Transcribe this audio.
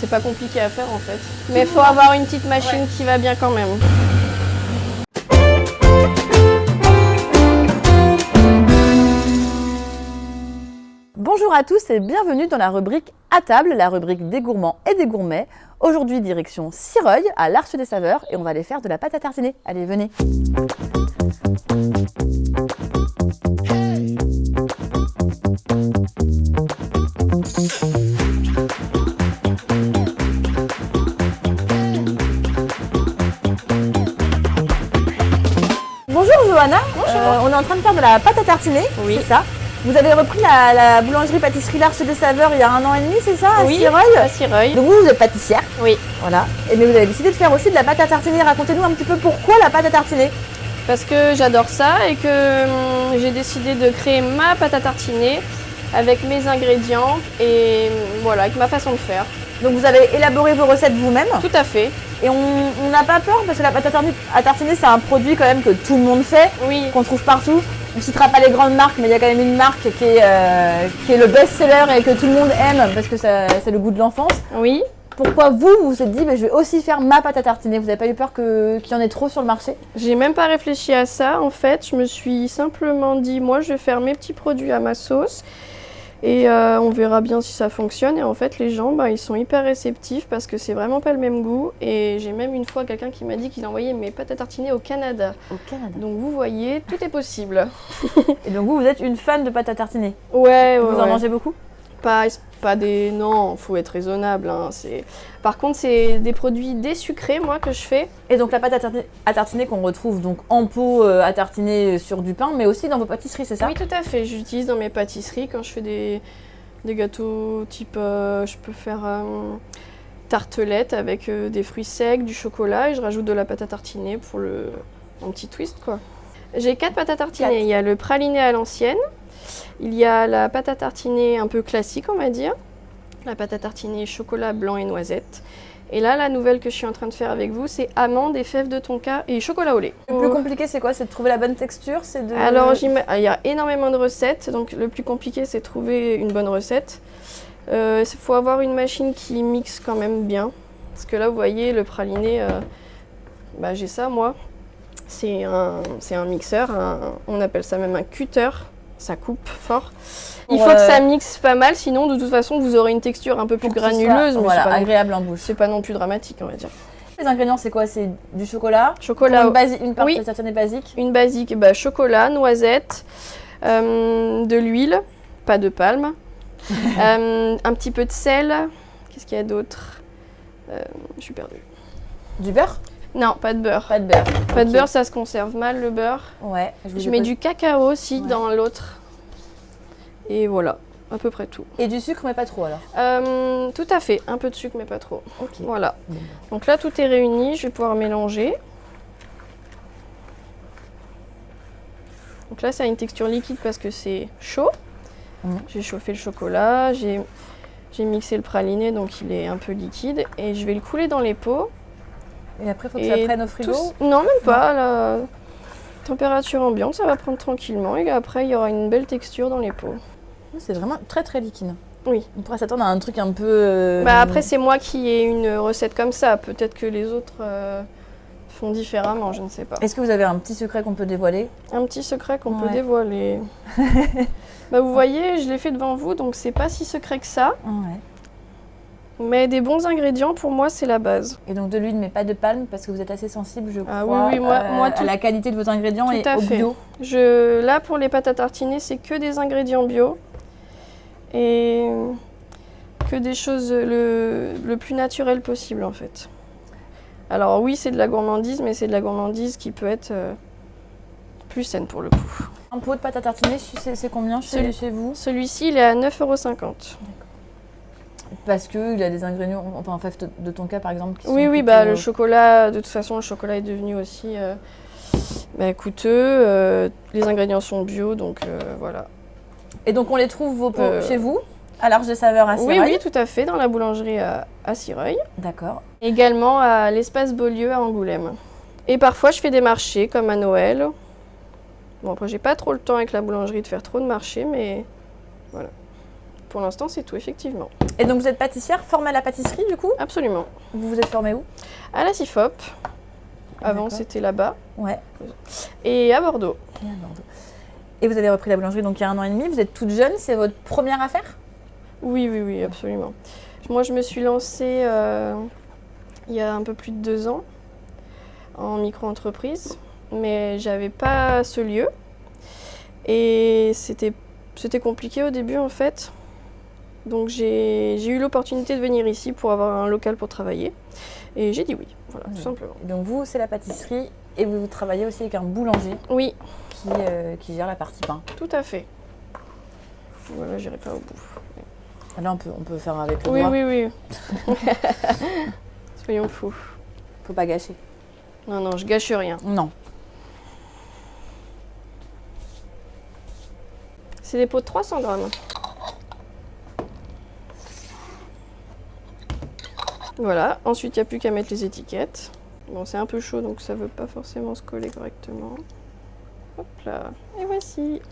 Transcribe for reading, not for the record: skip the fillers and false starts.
C'est pas compliqué à faire en fait. Mais il faut avoir une petite machine qui va bien quand même. Bonjour à tous et bienvenue dans la rubrique à table, la rubrique des gourmands et des gourmets. Aujourd'hui, direction Sireuil, à l'Arche des Saveurs, et on va aller faire de la pâte à tartiner. Allez, venez. Bonjour Johanna. Bonjour. On est en train de faire de la pâte à tartiner, Oui. c'est ça. Vous avez repris la boulangerie-pâtisserie l'Arche des Saveurs il y a 1 an et demi, c'est ça, à Oui, Sireuil. à Sireuil. Donc vous êtes pâtissière. Oui. Voilà. Mais vous avez décidé de faire aussi de la pâte à tartiner. Racontez-nous un petit peu pourquoi la pâte à tartiner. Parce que j'adore ça et que j'ai décidé de créer ma pâte à tartiner avec mes ingrédients et voilà, avec ma façon de faire. Donc vous avez élaboré vos recettes vous-même. Tout à fait. Et on n'a pas peur parce que la pâte à tartiner c'est un produit quand même que tout le monde fait, Oui. qu'on trouve partout. On ne citera pas les grandes marques, mais il y a quand même une marque qui est le best-seller et que tout le monde aime parce que c'est le goût de l'enfance. Oui. Pourquoi vous vous êtes dit je vais aussi faire ma pâte à tartiner? Vous n'avez pas eu peur qu'il y en ait trop sur le marché? J'ai même pas réfléchi à ça. En fait, je me suis simplement dit, moi, je vais faire mes petits produits à ma sauce. Et on verra bien si ça fonctionne. Et en fait, les gens, ils sont hyper réceptifs parce que c'est vraiment pas le même goût. Et j'ai même une fois quelqu'un qui m'a dit qu'il envoyait mes pâtes à tartiner au Canada. Au Canada. Donc vous voyez, tout est possible. Et donc vous êtes une fan de pâte à tartiner? Ouais, Vous en mangez beaucoup? Pas des... Non, faut être raisonnable. Hein. Par contre, c'est des produits désucrés, moi, que je fais. Et donc la pâte à tartiner qu'on retrouve donc en pot à tartiner sur du pain, mais aussi dans vos pâtisseries, c'est ça? Oui, tout à fait. J'utilise dans mes pâtisseries quand je fais des gâteaux type... je peux faire tartelette avec des fruits secs, du chocolat et je rajoute de la pâte à tartiner pour un petit twist, quoi. J'ai 4 pâtes à tartiner. 4. Il y a le praliné à l'ancienne. Il y a la pâte à tartiner un peu classique, on va dire. La pâte à tartiner chocolat blanc et noisette. Et là, la nouvelle que je suis en train de faire avec vous, c'est amandes et fèves de tonka et chocolat au lait. Le plus compliqué, c'est quoi? C'est de trouver la bonne texture? Alors, il y a énormément de recettes. Donc, le plus compliqué, c'est de trouver une bonne recette. Il faut avoir une machine qui mixe quand même bien. Parce que là, vous voyez, le praliné, j'ai ça, moi. C'est un mixeur. On appelle ça même un cutter. Ça coupe fort. Il faut que ça mixe pas mal, sinon de toute façon vous aurez une texture un peu plus granuleuse, mais voilà, c'est pas agréable en bouche. C'est pas non plus dramatique, on va dire. Les ingrédients, c'est quoi? C'est du chocolat? Chocolat. Une pâte à tartiner basique? Une basique, chocolat, noisette, de l'huile, pas de palme, un petit peu de sel. Qu'est-ce qu'il y a d'autre? Je suis perdue. Du beurre? Non, pas de beurre. Pas de beurre. Pas de beurre, ça se conserve mal le beurre. Ouais. Je mets du cacao aussi dans l'autre. Et voilà, à peu près tout. Et du sucre, mais pas trop alors? Tout à fait, un peu de sucre mais pas trop. Ok. Voilà. Donc là tout est réuni, je vais pouvoir mélanger. Donc là ça a une texture liquide parce que c'est chaud. J'ai chauffé le chocolat, j'ai mixé le praliné donc il est un peu liquide et je vais le couler dans les pots. Et après il faut que ça prenne au frigo? Non, même pas. La température ambiante, ça va prendre tranquillement et après il y aura une belle texture dans les pots. C'est vraiment très très liquide. Oui. On pourrait s'attendre à un truc un peu... Après, c'est moi qui ai une recette comme ça. Peut-être que les autres font différemment, je ne sais pas. Est-ce que vous avez un petit secret qu'on peut dévoiler? Un petit secret qu'on peut dévoiler. Vous voyez, je l'ai fait devant vous, donc c'est pas si secret que ça. Ouais. Mais des bons ingrédients, pour moi, c'est la base. Et donc de l'huile, mais pas de palme, parce que vous êtes assez sensible, je crois, à la qualité de vos ingrédients et au bio. Là, pour les pâtes à tartiner, c'est que des ingrédients bio. Et que des choses le plus naturel possible, en fait. Alors oui, c'est de la gourmandise, mais c'est de la gourmandise qui peut être plus saine, pour le coup. Un pot de pâte à tartiner, c'est combien chez vous? Celui-ci, il est à 9,50 €. Parce qu'il a des ingrédients, enfin en fève de tonka par exemple. Oui, le chocolat, de toute façon, le chocolat est devenu aussi coûteux. Les ingrédients sont bio, donc voilà. Et donc on les trouve vos pots chez vous, à l'Arche des Saveurs à Sireuil? Oui, tout à fait, dans la boulangerie à Sireuil. D'accord. Également à l'espace Beaulieu à Angoulême. Et parfois, je fais des marchés, comme à Noël. Bon, après, j'ai pas trop le temps avec la boulangerie de faire trop de marchés, mais voilà. Pour l'instant, c'est tout, effectivement. Et donc vous êtes pâtissière, formée à la pâtisserie du coup? Absolument. Vous vous êtes formée où? À la CIFOP. Avant, D'accord. c'était là-bas. Ouais. Et à Bordeaux. Et à Bordeaux. Et vous avez repris la boulangerie donc il y a 1 an et demi. Vous êtes toute jeune, c'est votre première affaire? Oui, absolument. Moi, je me suis lancée il y a un peu plus de 2 ans en micro-entreprise, mais j'avais pas ce lieu. Et c'était compliqué au début, en fait. Donc, j'ai eu l'opportunité de venir ici pour avoir un local pour travailler. Et j'ai dit oui, voilà, tout simplement. Et donc vous, c'est la pâtisserie et vous travaillez aussi avec un boulanger Oui, qui gère la partie pain. tout à fait. Voilà, j'irai pas au bout. Là, on peut faire avec le Oui, doigt. oui. Soyons fous. Faut pas gâcher. Non, je gâche rien. Non. C'est des pots de 300 grammes. Voilà, ensuite il n'y a plus qu'à mettre les étiquettes. Bon, c'est un peu chaud donc ça ne veut pas forcément se coller correctement. Hop là, et voici.